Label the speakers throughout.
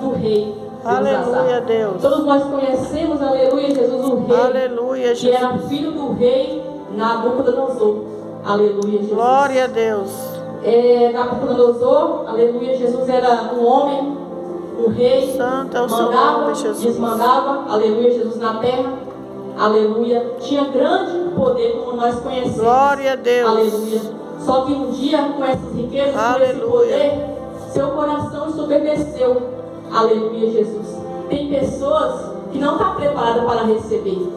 Speaker 1: o Rei.
Speaker 2: Aleluia, Deus.
Speaker 1: Todos nós conhecemos, aleluia, Jesus, o Rei.
Speaker 2: Aleluia, Jesus.
Speaker 1: Que era filho do Rei Nabucodonosor. Aleluia, Jesus.
Speaker 2: Glória a Deus.
Speaker 1: Nabucodonosor, aleluia, Jesus era um homem, um rei.
Speaker 2: Santo é o seu
Speaker 1: mandava,
Speaker 2: nome, Jesus.
Speaker 1: desmandava, aleluia, Jesus, na terra. Aleluia. Tinha grande poder, como nós conhecemos.
Speaker 2: Glória a Deus.
Speaker 1: Aleluia. Só que um dia, com essas riquezas, com esse poder, seu coração ensoberbeceu. Aleluia, Jesus. Tem pessoas que não estão preparadas para receber.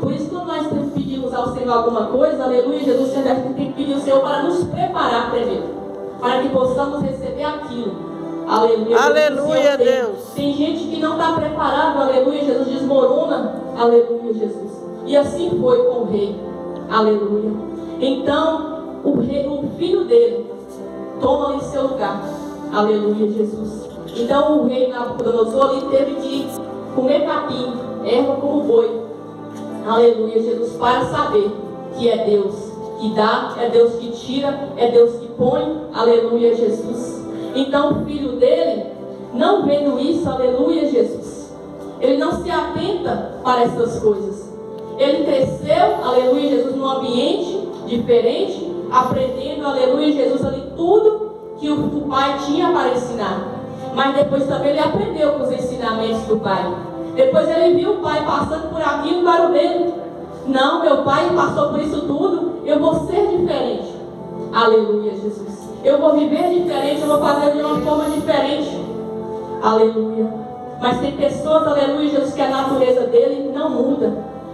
Speaker 1: Por isso, quando nós pedimos ao Senhor alguma coisa, aleluia, Jesus, você deve ter que pedir ao Senhor para nos preparar primeiro, para que possamos receber aquilo. Aleluia.
Speaker 2: Aleluia, Deus.
Speaker 1: Tem gente que não está preparado, aleluia, Jesus, desmorona. Aleluia, Jesus. E assim foi com o rei. Aleluia. Então, o filho dele toma ali seu lugar. Aleluia, Jesus. Então, o rei Nabucodonosor ele teve que comer capim, erva como boi. Aleluia, Jesus, para saber que é Deus que dá, é Deus que tira, é Deus que põe. Aleluia, Jesus. Então, o filho dele, não vendo isso, aleluia, Jesus, ele não se atenta para essas coisas. Ele cresceu, aleluia, Jesus, num ambiente diferente, aprendendo, aleluia, Jesus, ali tudo que o pai tinha para ensinar. Mas depois também ele aprendeu com os ensinamentos do pai. Depois ele viu o pai passando por aquilo para o dele. Não, meu pai passou por isso tudo, eu vou ser diferente. Aleluia, Jesus. Eu vou viver diferente, eu vou fazer de uma forma diferente. Aleluia. Mas tem pessoas, aleluia, Jesus, que a natureza dele não muda.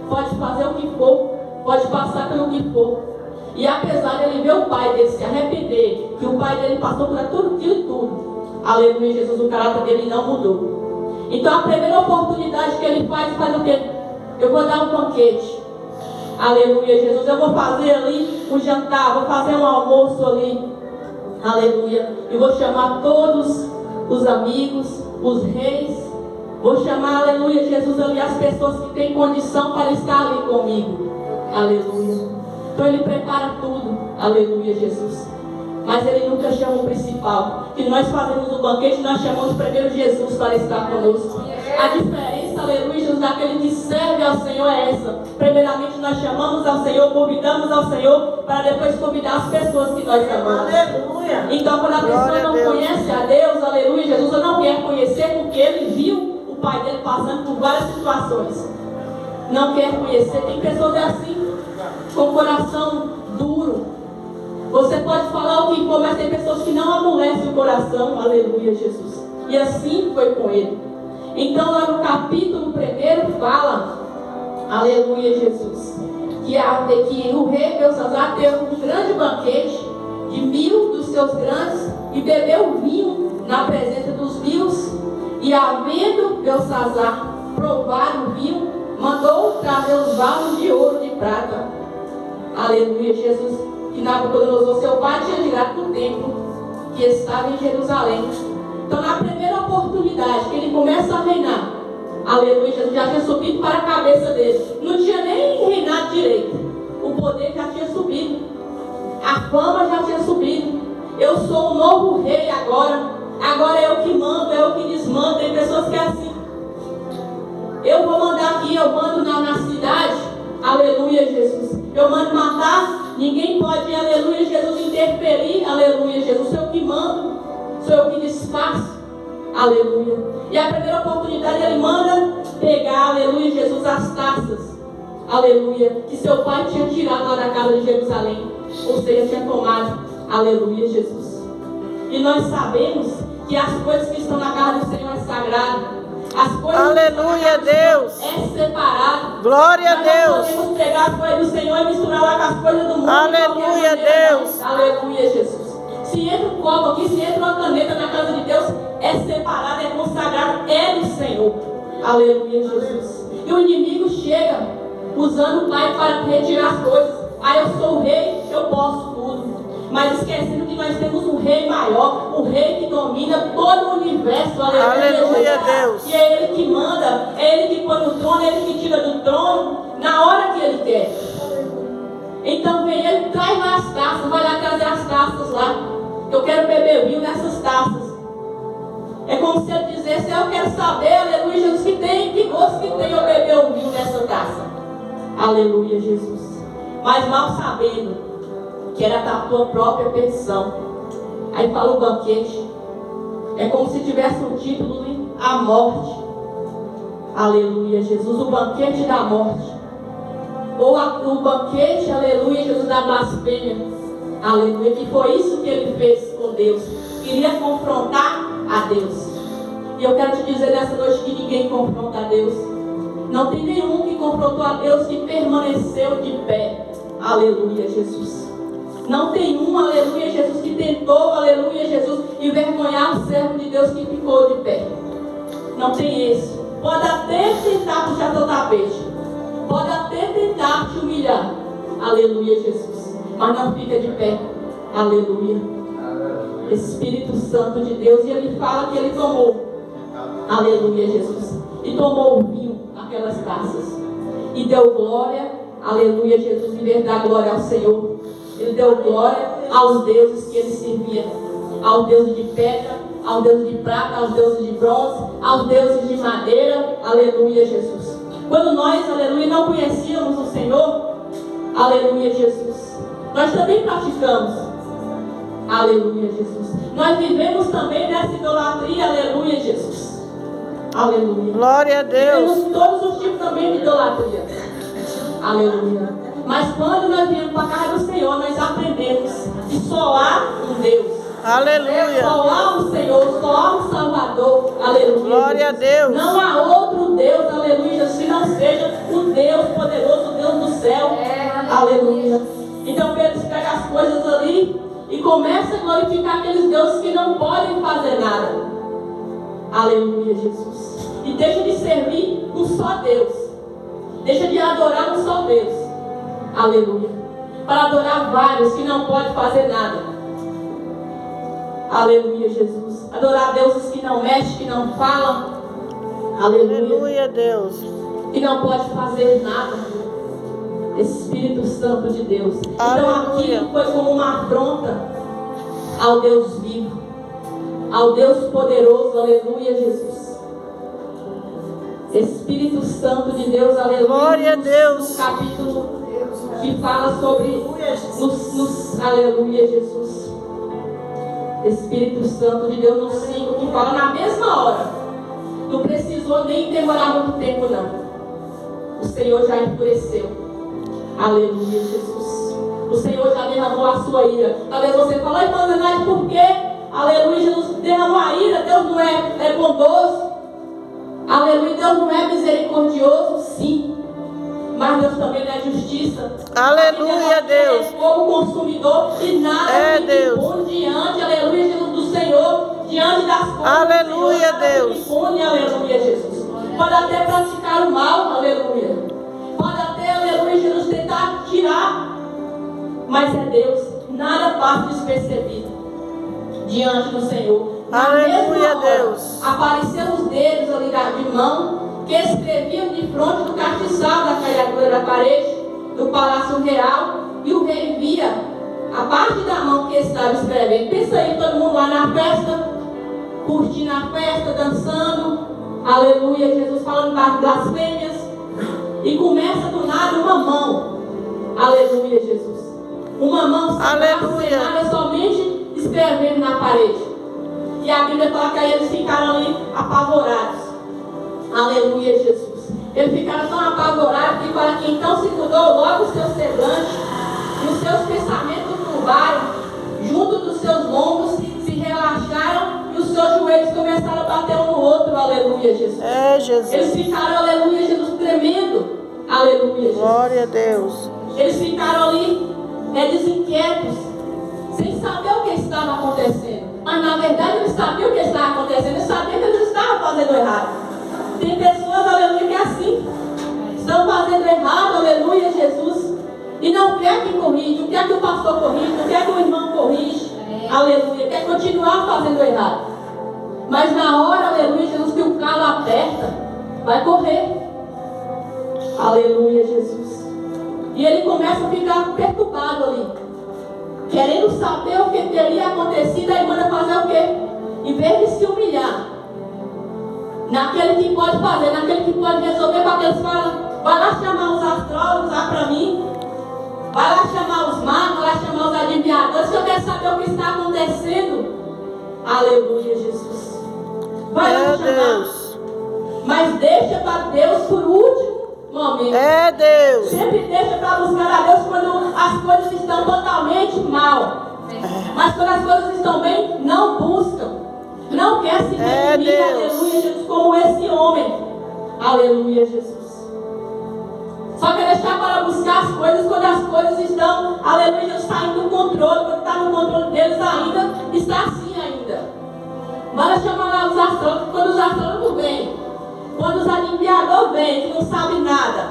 Speaker 1: Pode fazer o que for, pode passar pelo que for. E apesar de ele ver o pai dele se arrepender, que o pai dele passou por tudo aquilo e tudo, aleluia, Jesus, o caráter dele não mudou. Então a primeira oportunidade que ele faz o quê? Eu vou dar um banquete. Aleluia, Jesus. Eu vou fazer ali um jantar, vou fazer um almoço ali. Aleluia. E vou chamar todos os amigos, os reis. Vou chamar, aleluia, Jesus, ali as pessoas que têm condição para estar ali comigo. Aleluia. Então ele prepara tudo. Aleluia, Jesus. Mas ele nunca chama o principal. Que nós fazemos o banquete, nós chamamos primeiro Jesus para estar conosco. A diferença, aleluia, Jesus, daquele que serve ao Senhor é essa. Primeiramente nós chamamos ao Senhor, convidamos ao Senhor, para depois convidar as pessoas que nós amamos. Aleluia. Então quando a pessoa não conhece a Deus, aleluia, Jesus, eu não quero conhecer porque ele viu o pai dele passando por várias situações. Não quer conhecer. Tem pessoas assim, com coração duro. Você pode falar o que for, mas tem pessoas que não amolecem o coração. Aleluia, Jesus. E assim foi com ele. Então lá no capítulo 1 fala, aleluia, Jesus, que o rei Belsazar teve um grande banquete de 1000 dos seus grandes e bebeu vinho na presença dos 1000. E havendo Belsazar provado o vinho, mandou trazer os vasos de ouro e de prata. Aleluia, Jesus. Que Nabucodonosor, seu pai, tinha tirado do templo que estava em Jerusalém. Então, na primeira oportunidade que ele começa a reinar, aleluia, Jesus já tinha subido para a cabeça dele. Não tinha nem reinado direito. O poder já tinha subido. A fama já tinha subido. Eu sou o novo rei agora. Agora é eu que mando, é eu que desmando. Tem pessoas que é assim. Eu vou mandar aqui, eu mando na cidade. Aleluia, Jesus. Eu mando matar. Ninguém pode, aleluia, Jesus, interferir. Aleluia, Jesus. Sou eu que mando. Sou eu que desfaço. Aleluia. E a primeira oportunidade ele manda pegar, aleluia, Jesus, as taças. Aleluia. Que seu pai tinha tirado lá da casa de Jerusalém. Ou seja, tinha tomado. Aleluia, Jesus. E nós sabemos que as coisas que estão na casa do Senhor é sagrado. As coisas
Speaker 2: aleluia, Deus.
Speaker 1: É separado.
Speaker 2: Glória a Deus.
Speaker 1: Nós não podemos pegar as coisas do Senhor e misturar lá com as coisas do mundo.
Speaker 2: Aleluia, Deus.
Speaker 1: Aleluia, Jesus. Se entra um copo aqui, se entra uma caneta na casa de Deus, é separado, é consagrado, é do Senhor. Aleluia, Jesus. E o inimigo chega usando o Pai para retirar as coisas. Ah, eu sou o rei, eu posso tudo. Mas esquecendo que nós temos um rei maior, o rei que domina todo o universo.
Speaker 2: Aleluia, Deus.
Speaker 1: E é ele que manda, é ele que põe no trono, é ele que tira do trono na hora que ele quer. Então vem ele, traz lá as taças, vai lá trazer as taças lá. Eu quero beber vinho nessas taças. É como se ele dissesse dissesse, eu quero saber, aleluia, Jesus, que gosto que tem eu beber um vinho nessa taça. Aleluia, Jesus. Mas mal sabendo que era da tua própria petição. Aí fala o banquete. É como se tivesse um título de a morte. Aleluia, Jesus, o banquete da morte. Ou o banquete, aleluia, Jesus, da blasfêmia. Aleluia, que foi isso que ele fez com Deus. Queria confrontar a Deus. E eu quero te dizer nessa noite que ninguém confronta a Deus. Não tem nenhum que confrontou a Deus que permaneceu de pé. Aleluia, Jesus. Não tem um, aleluia, Jesus, que tentou, aleluia, Jesus, envergonhar o servo de Deus que ficou de pé. Não tem esse. Pode até tentar puxar teu tapete. Pode até tentar te humilhar. Aleluia, Jesus. Mas não fica de pé. Aleluia. Espírito Santo de Deus. E ele fala que ele tomou. Aleluia, Jesus. E tomou o vinho naquelas taças. E deu glória. Aleluia, Jesus. Em vez de dar glória ao Senhor, ele deu glória aos deuses que ele servia. Ao Deus de pedra, ao Deus de prata, aos deuses de bronze, aos deuses de madeira. Aleluia, Jesus. Quando nós, aleluia, não conhecíamos o Senhor, aleluia, Jesus, nós também praticamos. Aleluia, Jesus. Nós vivemos também nessa idolatria. Aleluia, Jesus. Aleluia.
Speaker 2: Glória a Deus.
Speaker 1: Temos todos os tipos também de idolatria. Aleluia. Mas quando nós viemos para a casa do Senhor, nós aprendemos que só há um Deus.
Speaker 2: Aleluia.
Speaker 1: Só há um Senhor, só há um Salvador. Aleluia.
Speaker 2: Glória a Deus.
Speaker 1: Não há outro Deus, aleluia, se não seja o Deus poderoso, o Deus do céu. Aleluia. Então Pedro pega as coisas ali e começa a glorificar aqueles deuses que não podem fazer nada. Aleluia, Jesus. E deixa de servir um só Deus. Deixa de adorar um só Deus. Aleluia. Para adorar vários que não podem fazer nada. Aleluia, Jesus. Adorar deuses que não mexem, que não falam. Aleluia.
Speaker 2: Aleluia, Deus.
Speaker 1: Que não pode fazer nada. Espírito Santo de Deus. Então aquilo foi como uma afronta ao Deus vivo, ao Deus poderoso. Aleluia, Jesus. Espírito Santo de Deus. Aleluia.
Speaker 2: Glória a Deus.
Speaker 1: No capítulo que fala sobre aleluia, Jesus. Espírito Santo de Deus no 5, que fala na mesma hora. Não precisou nem demorar muito tempo, não. O Senhor já enfureceu. Aleluia, Jesus. O Senhor já derramou a sua ira. Talvez você fale, irmã Zenaide, por quê? Aleluia, Jesus derramou a ira. Deus não é bondoso. Aleluia, Deus não é misericordioso, sim. Mas Deus também não é justiça.
Speaker 2: Aleluia, Deus.
Speaker 1: É fogo consumidor e nada
Speaker 2: Deus.
Speaker 1: impune diante, aleluia, Jesus, do Senhor, diante das coisas.
Speaker 2: Aleluia,
Speaker 1: do Senhor,
Speaker 2: Deus.
Speaker 1: Impune, aleluia, Jesus. Pode até praticar o mal, aleluia. Pode até, aleluia, Jesus, tentar tirar. Mas é Deus. Nada passa despercebido diante do Senhor.
Speaker 2: Aleluia, Deus.
Speaker 1: Apareceram os dedos ali de mão que escreviam de fronte do castiçal da caiadura da parede do palácio real, e o rei via a parte da mão que estava escrevendo. Pensa aí, todo mundo lá na festa, curtindo a festa, dançando, aleluia, Jesus falando das blasfêmias, e começa do nada uma mão, aleluia, Jesus, uma mão sem nada, somente escrevendo na parede. E a Bíblia fala que aí eles ficaram ali apavorados. Aleluia, Jesus. Eles ficaram tão apavorados que para que então se mudou logo o seu semblante e os seus pensamentos turbaram, junto dos seus lombos se relaxaram e os seus joelhos começaram a bater um no outro. Aleluia, Jesus.
Speaker 2: Jesus.
Speaker 1: Eles ficaram, aleluia, Jesus, tremendo. Aleluia, Jesus.
Speaker 2: Glória a Deus.
Speaker 1: Eles ficaram ali desinquietos, sem saber o que estava acontecendo. Mas na verdade eles sabiam o que estava acontecendo, eles sabiam que eles estavam fazendo errado. Tem pessoas, aleluia, que é assim, estão fazendo errado, aleluia, Jesus, e não quer que corrija, não quer que o pastor corrija, não quer que o irmão corrija, aleluia, quer continuar fazendo errado. Mas na hora, aleluia, Jesus, que o calo aperta, vai correr. Aleluia, Jesus. E ele começa a ficar perturbado ali, querendo saber o que teria acontecido. Aí manda fazer o quê? Em vez de se humilhar, naquele que pode fazer, naquele que pode resolver, para que eles falam, vai lá chamar os astrólogos lá para mim, vai lá chamar os magos, vai lá chamar os adivinhadores, que eu quero saber o que está acontecendo. Aleluia, Jesus. Vai lá chamar.
Speaker 2: Deus.
Speaker 1: Mas deixa para Deus por último momento.
Speaker 2: É Deus.
Speaker 1: Sempre deixa para buscar a Deus quando as coisas estão totalmente mal. Mas quando as coisas estão bem, não buscam. Não quer se redimir, aleluia, Jesus, como esse homem. Aleluia, Jesus. Só quer deixar para buscar as coisas quando as coisas estão, aleluia, Jesus, saindo do controle. Quando está no controle deles ainda, está assim ainda. Manda chamar lá os astrólogos, quando os astrólogos vêm. Quando os adivinhadores vêm, que não sabem nada.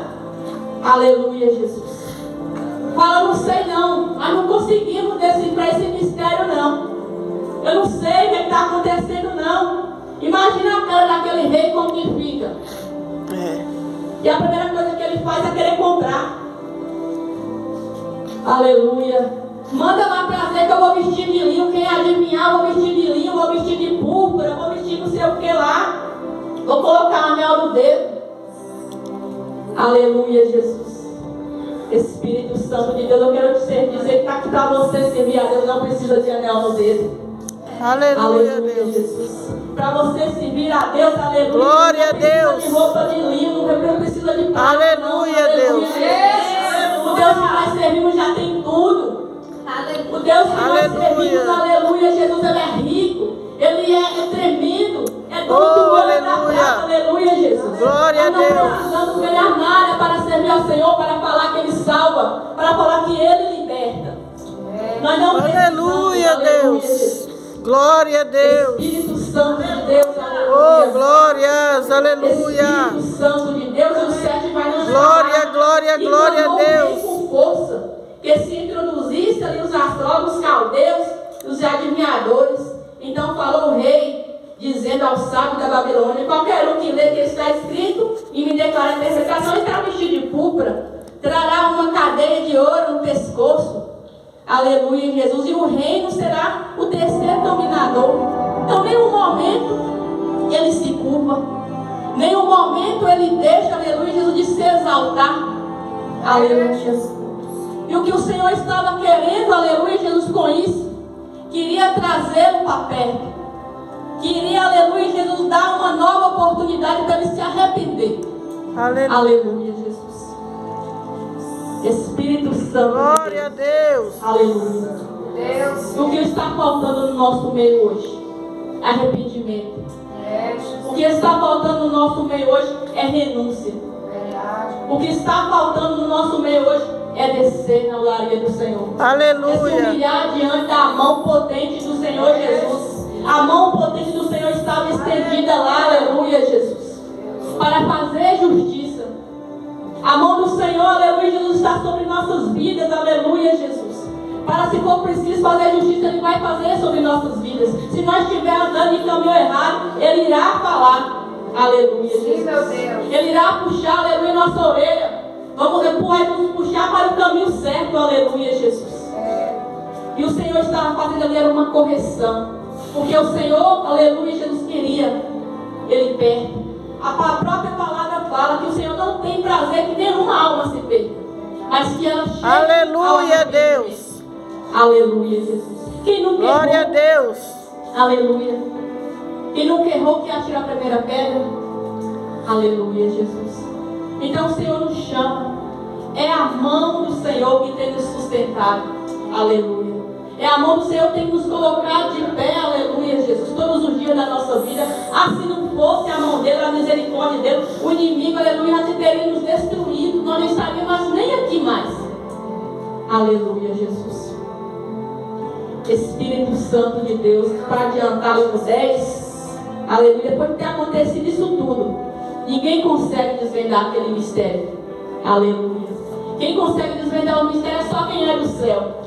Speaker 1: Aleluia, Jesus. Fala, não sei não, mas não conseguimos decifrar esse mistério não. Eu não sei o que está acontecendo não. Imagina a cara daquele rei como que fica. E a primeira coisa que ele faz é querer comprar. Aleluia. Manda lá trazer que eu vou vestir de linho. Quem adivinhar, eu vou vestir de linho, vou vestir de púrpura, vou vestir não sei o que lá. Vou colocar anel no dedo. Aleluia, Jesus. Espírito Santo de Deus, eu quero dizer que para você servir a Deus não precisa de anel no dedo.
Speaker 2: Aleluia, Deus.
Speaker 1: Jesus. Para você servir a Deus, aleluia.
Speaker 2: Glória a Deus.
Speaker 1: De roupa de linho, não precisa de prata.
Speaker 2: Aleluia, Deus.
Speaker 1: O Deus que nós servimos já tem tudo. O Deus que nós servimos, aleluia, Jesus, ele é rico. Ele é tremendo. É dono do ouro e da prata, aleluia, Jesus.
Speaker 2: Glória a Deus.
Speaker 1: Nós não precisamos ganhar nada para servir ao Senhor, para falar que Ele salva, para falar que Ele liberta. Nós não
Speaker 2: Aleluia, Deus.
Speaker 1: Jesus.
Speaker 2: Glória a Deus.
Speaker 1: Espírito Santo de Deus, aleluia.
Speaker 2: Oh, glórias, aleluia.
Speaker 1: Espírito Santo de Deus, o sete vai nos
Speaker 2: Glória,
Speaker 1: chamar.
Speaker 2: glória,
Speaker 1: E
Speaker 2: glória a
Speaker 1: clamou o rei
Speaker 2: Deus.
Speaker 1: com força, que se introduzisse ali os astrólogos, os caldeus, os adivinhadores. Então falou o rei, dizendo ao sábio da Babilônia, qualquer um que lê que está escrito e me declara a interpretação, estará vestido de púrpura, trará uma cadeia de ouro no pescoço. Aleluia, Jesus. E o reino será o terceiro dominador. Então, nenhum momento ele se curva. Nenhum momento ele deixa, aleluia, Jesus, de se exaltar. Aleluia, Jesus. E o que o Senhor estava querendo, aleluia, Jesus, com isso, queria trazê-lo para perto. Queria, aleluia, Jesus, dar uma nova oportunidade para ele se arrepender.
Speaker 2: Aleluia.
Speaker 1: Aleluia, Jesus. Espírito Santo.
Speaker 2: Glória a Deus.
Speaker 1: Aleluia.
Speaker 3: Deus.
Speaker 1: O que está faltando no nosso meio hoje? Arrependimento. O que está faltando no nosso meio hoje é renúncia. O que está faltando no nosso meio hoje é descer na glória do Senhor.
Speaker 2: Aleluia.
Speaker 1: É se humilhar diante da mão potente do Senhor Jesus. A mão potente do Senhor estava estendida lá, aleluia, Jesus, para fazer justiça. A mão do Senhor, aleluia, Jesus, está sobre nossas vidas, aleluia, Jesus. Para, se for preciso fazer justiça, Ele vai fazer sobre nossas vidas. Se nós estivermos andando em caminho errado, Ele irá falar, aleluia, Jesus.
Speaker 3: Sim, meu Deus.
Speaker 1: Ele irá puxar, aleluia, nossa orelha. Vamos nos puxar para o caminho certo, aleluia, Jesus. E o Senhor estava fazendo ali uma correção. Porque o Senhor, aleluia, Jesus queria Ele perto. A própria palavra fala que o Senhor não tem prazer que nenhuma alma se perca, mas que ela chegue.
Speaker 2: Aleluia, Deus.
Speaker 1: Aleluia, Jesus. Quem nunca
Speaker 2: Glória a
Speaker 1: errou,
Speaker 2: Deus.
Speaker 1: aleluia. Quem nunca errou, que atira a primeira pedra. Aleluia, Jesus. Então o Senhor nos chama. É a mão do Senhor que tem nos sustentado. Aleluia. É a mão do Senhor que tem nos colocado de pé, aleluia, Jesus, todos os dias da nossa vida. Se não fosse a mão dele, a misericórdia dele, o inimigo, aleluia, já teria nos destruído. Nós não estaríamos nem aqui mais. Aleluia, Jesus. Espírito Santo de Deus, para adiantar os 10, aleluia, depois de ter acontecido isso tudo, ninguém consegue desvendar aquele mistério. Aleluia. Quem consegue desvendar o mistério é só quem é do céu.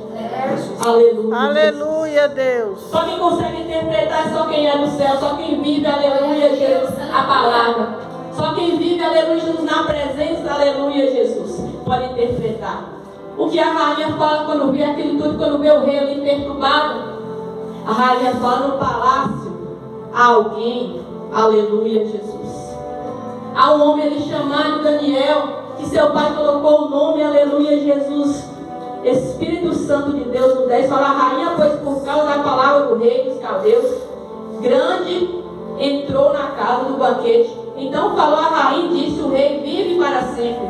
Speaker 1: Aleluia.
Speaker 2: Aleluia, Deus.
Speaker 1: Só quem consegue interpretar é só quem é do céu. Só quem vive, aleluia, Jesus, a palavra. Só quem vive, aleluia, Jesus, na presença, aleluia, Jesus, pode interpretar. O que a rainha fala quando vê aquilo tudo, quando vê o rei ali perturbado. A rainha fala: no palácio há alguém Aleluia, Jesus. Há um homem ali chamado Daniel, que seu pai colocou o nome, aleluia, Jesus. Espírito Santo de Deus no 10 fala: a rainha, pois por causa da palavra do rei dos caldeus, grande entrou na casa do banquete. Então falou a rainha e disse: o rei vive para sempre.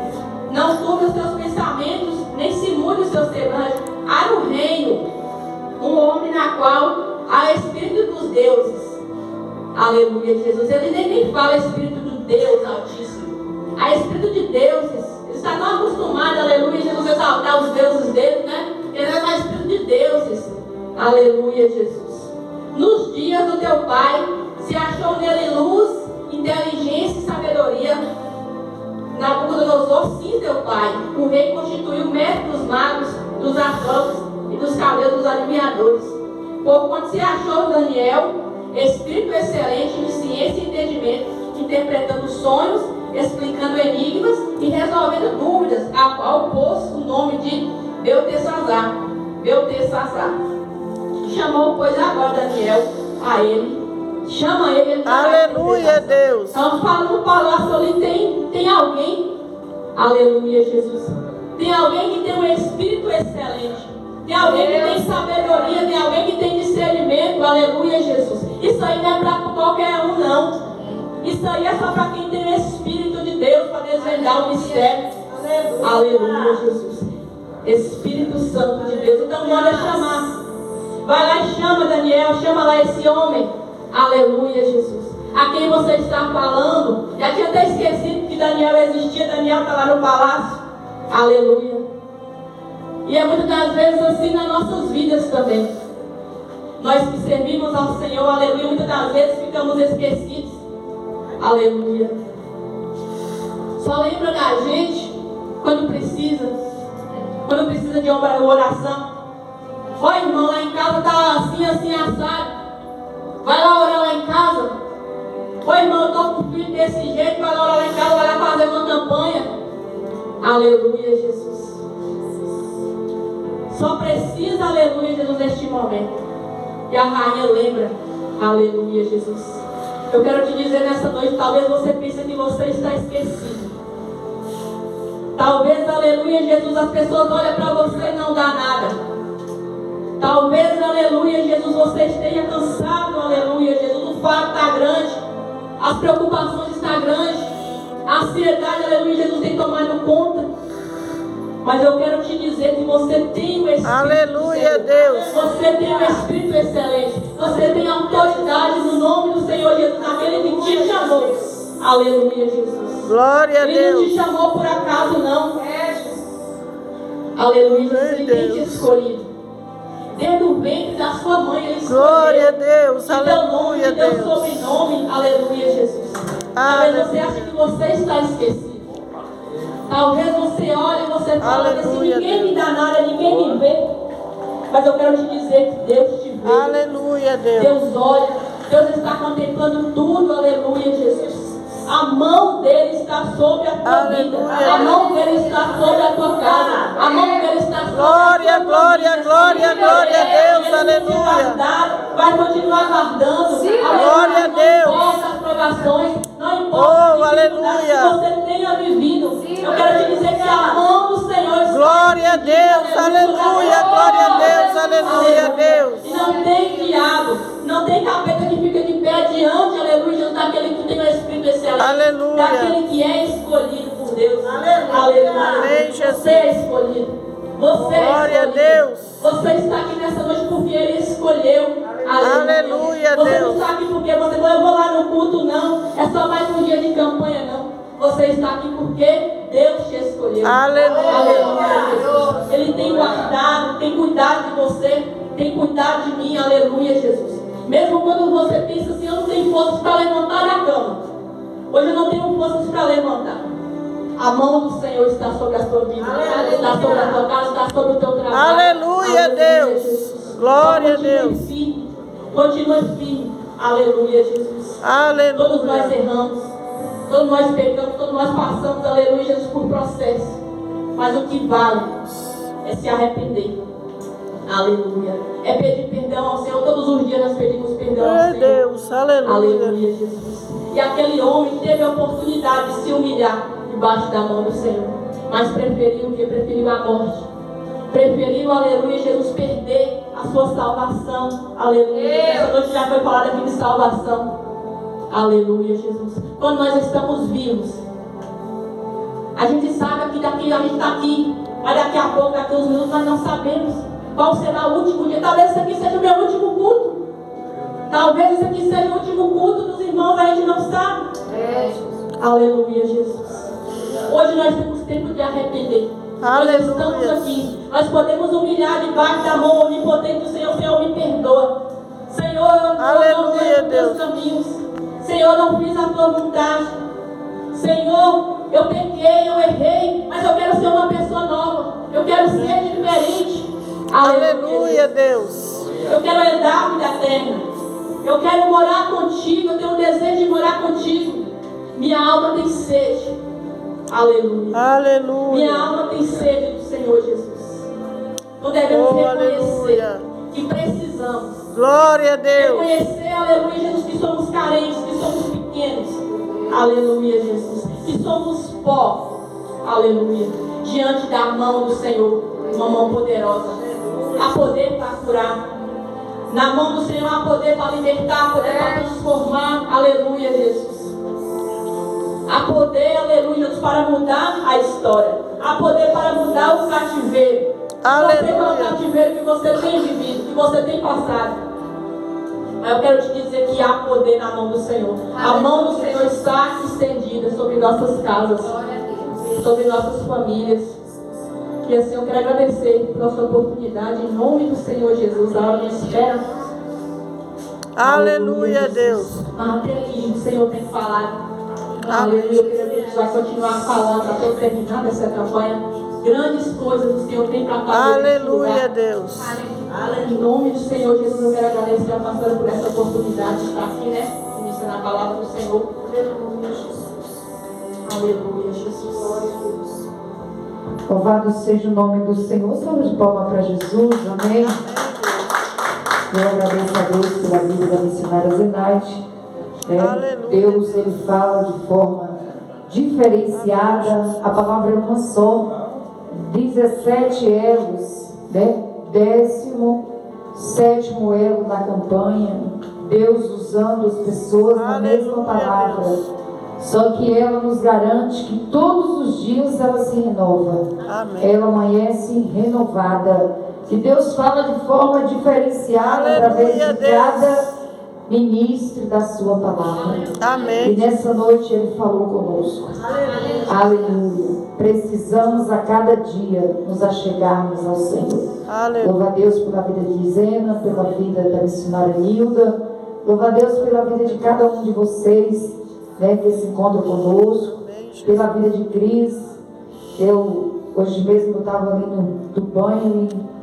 Speaker 1: Não turbe os teus pensamentos, nem se mude o seu semblante. Há no reino um homem na qual há Espírito dos deuses. Aleluia, Jesus. Ele nem fala Espírito do Deus Altíssimo. Há Espírito de deuses. Ele está tão acostumado, aleluia, Jesus, a exaltar os deuses dele, né? Ele é mais Espírito de deuses. Aleluia, Jesus. Nos dias do teu pai se achou nele luz, inteligência e sabedoria. Nabucodonosor, sim, teu pai. O rei constituiu o mestre dos magos, dos astrólogos e dos caldeus, dos adivinhadores. Porquanto se achou Daniel, espírito excelente de ciência e entendimento, interpretando sonhos, explicando enigmas e resolvendo dúvidas, a qual pôs o nome de Beltesazar. Chamou, pois, agora Daniel a ele. Chama ele.
Speaker 2: Aleluia, Deus.
Speaker 1: Então, falando no palácio ali, tem alguém. Aleluia, Jesus. Tem alguém que tem um espírito excelente. Tem alguém que tem sabedoria. Tem alguém que tem discernimento. Aleluia, Jesus. Isso aí não é para qualquer um, não. Isso aí é só para quem tem o Espírito de Deus para desvendar o mistério. Aleluia, Jesus. Espírito Santo de Deus. Então manda chamar. Vai lá e chama Daniel. Chama lá esse homem. Aleluia, Jesus. A quem você está falando. Já tinha até esquecido que Daniel existia. Daniel está lá no palácio. Aleluia. E é muitas das vezes assim nas nossas vidas também. Nós que servimos ao Senhor, aleluia, muitas das vezes ficamos esquecidos. Aleluia. Só lembra da gente quando precisa de uma oração. Ó, irmão, lá em casa está assim, assado. Vai lá orar lá em casa. Ô, irmão, eu estou com o filho desse jeito. Vai lá orar lá em casa, vai lá fazer uma campanha. Aleluia, Jesus. Só precisa, aleluia, Jesus, neste momento. E a rainha lembra. Aleluia, Jesus. Eu quero te dizer nessa noite, talvez você pense que você está esquecido. Talvez, aleluia, Jesus, as pessoas olham para você e não dá nada. Talvez, aleluia, Jesus, você esteja cansado, aleluia, Jesus, o fardo está grande, as preocupações estão grandes, a ansiedade, aleluia, Jesus, tem tomado conta. Mas eu quero te dizer que você tem o Espírito.
Speaker 2: Aleluia, Deus.
Speaker 1: Você tem o Espírito excelente. Você tem autoridade no nome do Senhor Jesus, aquele que te chamou. Aleluia, Jesus.
Speaker 2: Glória a Deus.
Speaker 1: Ele não te chamou por acaso, não. Aleluia, Jesus. Ele tem te escolhido. Desde o ventre da sua mãe, ele escolheu.
Speaker 2: Glória a Deus.
Speaker 1: Aleluia,
Speaker 2: Aleluia,
Speaker 1: Deus.
Speaker 2: Deus.
Speaker 1: Sobrenome. Aleluia, Jesus. Talvez você ache que você está esquecido. Talvez você olhe e você fala assim: ninguém me dá nada, ninguém me vê. Mas eu quero te dizer que Deus te vê.
Speaker 2: Aleluia, Deus.
Speaker 1: Deus olha, Deus está contemplando tudo, aleluia, Jesus. A mão dele está sobre a tua vida. A mão dele está sobre a tua casa. A mão dele está sobre
Speaker 2: Glória,
Speaker 1: a tua
Speaker 2: glória,
Speaker 1: família.
Speaker 2: glória, glória a Deus.
Speaker 1: Ele
Speaker 2: Aleluia.
Speaker 1: vai continuar guardando.
Speaker 2: Glória a Deus.
Speaker 1: Não importa as provações, não importa
Speaker 2: Oh,
Speaker 1: as dificuldades que
Speaker 2: aleluia.
Speaker 1: você tenha vivido. Eu quero te dizer que a mão do Senhor está.
Speaker 2: Glória a Deus. Aleluia. Glória a Deus. Aleluia, Deus.
Speaker 1: E não tem diabo, não tem capeta que fica de pé diante, aleluia, daquele que tem o Espírito excelente.
Speaker 2: Aleluia.
Speaker 1: Daquele que é escolhido por Deus. Aleluia.
Speaker 2: Amém, Jesus.
Speaker 1: Você é escolhido. Você é
Speaker 2: Glória a
Speaker 1: escolhido.
Speaker 2: Deus.
Speaker 1: Você está aqui nessa noite porque Ele escolheu.
Speaker 2: Aleluia,
Speaker 1: Você
Speaker 2: Deus.
Speaker 1: não está aqui porque você falou: eu vou lá no culto, não. É só mais um dia de campanha, não. Você está aqui porque Deus te escolheu.
Speaker 2: Aleluia.
Speaker 1: Jesus. Ele tem guardado, tem cuidado de você, tem cuidado de mim. Aleluia, Jesus. Mesmo quando você pensa assim: eu não tenho forças para levantar da cama. Hoje eu não tenho forças para levantar. A mão do Senhor está sobre a sua vida, está sobre a tua casa, está sobre o teu trabalho.
Speaker 2: Aleluia, Deus.
Speaker 1: Jesus.
Speaker 2: Glória a
Speaker 1: Continue
Speaker 2: Deus.
Speaker 1: firme. Continue firme. Aleluia, Jesus. Todos nós
Speaker 2: Aleluia.
Speaker 1: erramos, todos nós pecamos, todos nós passamos, aleluia, Jesus, por processo. Mas o que vale é se arrepender. Aleluia. É pedir perdão ao Senhor. Todos os dias nós pedimos perdão ao Senhor.
Speaker 2: Deus, aleluia.
Speaker 1: Aleluia, Jesus. E aquele homem teve a oportunidade de se humilhar debaixo da mão do Senhor. Mas preferiu o que? Preferiu a morte. Preferiu, aleluia, Jesus, perder a sua salvação. Aleluia. Essa noite já foi falada aqui de salvação. Aleluia, Jesus. Quando nós estamos vivos, a gente sabe que daqui a gente está aqui, mas daqui a pouco, daqui a uns minutos, nós não sabemos qual será o último dia. Talvez esse aqui seja o meu último culto. Talvez esse aqui seja o último culto dos irmãos, a gente não sabe. Aleluia, Jesus. Hoje nós temos tempo de arrepender. Nós estamos aqui. Nós podemos humilhar debaixo da mão onipotente do Senhor. Senhor, me perdoa. Senhor, eu não vejo os teus caminhos. Senhor, eu não fiz a tua vontade. Senhor, eu pequei, eu errei, mas eu quero ser uma pessoa nova. Eu quero ser diferente.
Speaker 2: Aleluia, Deus.
Speaker 1: Eu quero herdar a vida eterna. Eu quero morar contigo. Eu tenho um desejo de morar contigo. Minha alma tem sede. Aleluia.
Speaker 2: Aleluia.
Speaker 1: Minha alma tem sede do Senhor Jesus. Então devemos reconhecer que precisamos.
Speaker 2: Glória a Deus.
Speaker 1: Reconhecer, aleluia, Jesus, que somos carentes, que somos pequenos. Aleluia, Jesus. Que somos pó. Aleluia. Diante da mão do Senhor. Uma mão poderosa. Há poder para curar. Na mão do Senhor há poder para libertar, poder para transformar. Aleluia, Jesus. Há poder, aleluia, para mudar a história. Há poder para mudar o cativeiro. Aleluia. Você pelo cativeiro que você tem vivido, que você tem passado. Mas eu quero te dizer que há poder na mão do Senhor. A mão do Senhor está estendida sobre nossas casas, sobre nossas famílias. E assim eu quero agradecer por essa oportunidade em nome do Senhor Jesus. A hora me espera.
Speaker 2: Aleluia, Deus.
Speaker 1: Mas até aqui o Senhor tem falado. Aleluia. Eu queria que a gente vai continuar falando até terminar essa campanha. Grandes coisas o Senhor tem para fazer.
Speaker 2: Aleluia, Deus.
Speaker 1: Em nome do Senhor Jesus, eu quero agradecer a pastora por essa oportunidade de estar aqui, né? Ministrando a palavra do Senhor. Aleluia, Jesus. Aleluia, Jesus.
Speaker 3: Louvado seja o nome do Senhor. Salve de palmas para Jesus, amém. Eu agradeço a Deus pela vida da missionária Zenaide. Deus, Ele fala de forma diferenciada. A palavra é uma só. 17 elos, né? 17º elo da campanha. Deus usando as pessoas na mesma palavra. Só que ela nos garante que todos os dias ela se renova. Amém. Ela amanhece renovada. Que Deus fala de forma diferenciada através de cada ministro da sua palavra. Amém. E nessa noite Ele falou conosco. Aleluia. Precisamos a cada dia nos achegarmos ao Senhor. Louva a Deus pela vida de Zena, pela vida da missionária Nilda. Louva a Deus pela vida de cada um de vocês, né, que se encontra conosco. Pela vida de Cris. Hoje mesmo eu estava ali no banho e